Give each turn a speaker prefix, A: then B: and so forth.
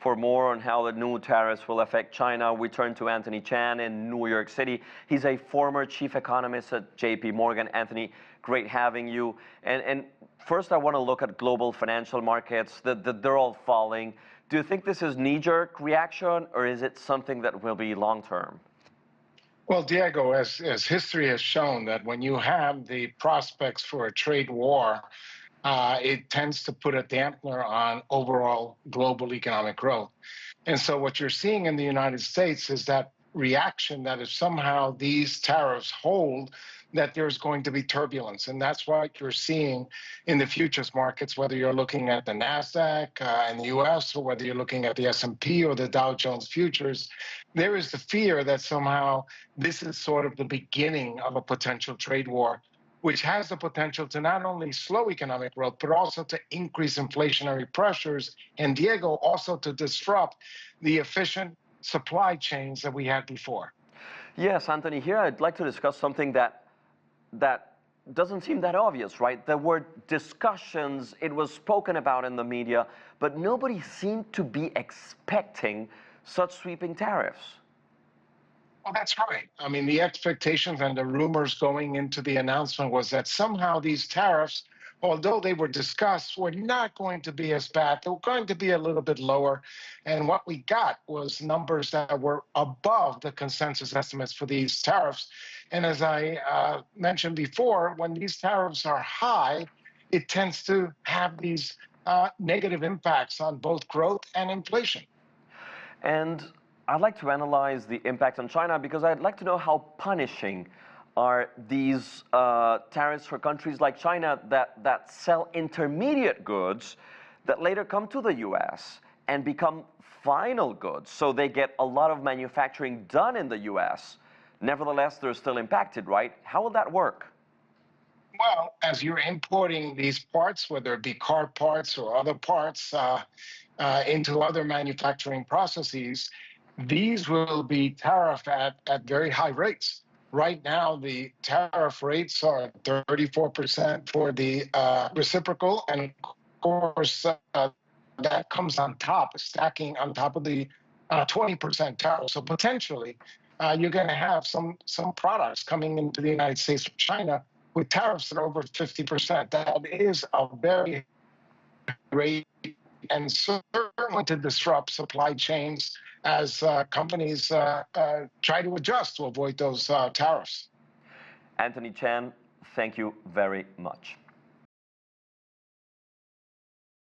A: For more on how the new tariffs will affect China, we turn to Anthony Chan in New York City. He's a former chief economist at JP Morgan. Anthony, great having you. And first, I want to look at global financial markets. They're all falling. Do you think this is knee-jerk reaction, or is it something that will be long-term?
B: Well, Diego, as history has shown, that when you have the prospects for a trade war, it tends to put a dampener on overall global economic growth. And so what you're seeing in the United States is that reaction that if somehow these tariffs hold, that there's going to be turbulence. And that's what you're seeing in the futures markets, whether you're looking at the NASDAQ in the US or whether you're looking at the S&P or the Dow Jones futures. There is the fear that somehow this is sort of the beginning of a potential trade war, which has the potential to not only slow economic growth, but also to increase inflationary pressures, and Diego, also to disrupt the efficient supply chains that we had before.
A: Yes, Anthony, here I'd like to discuss something that doesn't seem that obvious, right? There were discussions, it was spoken about in the media, but nobody seemed to be expecting such sweeping tariffs.
B: Well, that's right. I mean, the expectations and the rumors going into the announcement was that somehow these tariffs, although they were discussed, were not going to be as bad. They were going to be a little bit lower. And what we got was numbers that were above the consensus estimates for these tariffs. And as I mentioned before, when these tariffs are high, it tends to have these negative impacts on both growth and inflation.
A: And I'd like to analyze the impact on China because I'd like to know how punishing are these tariffs for countries like China that sell intermediate goods that later come to the US and become final goods. So they get a lot of manufacturing done in the US. Nevertheless, they're still impacted, right? How will that work?
B: Well, as you're importing these parts, whether it be car parts or other parts, into other manufacturing processes, these will be tariffed at very high rates. Right now, the tariff rates are 34% for the reciprocal, and of course, that comes on top, stacking on top of the 20% tariff. So potentially, you're going to have some products coming into the United States from China with tariffs that are over 50%. That is a very great and certainly to disrupt supply chains as companies try to adjust to avoid those tariffs.
A: Anthony Chan, thank you very much.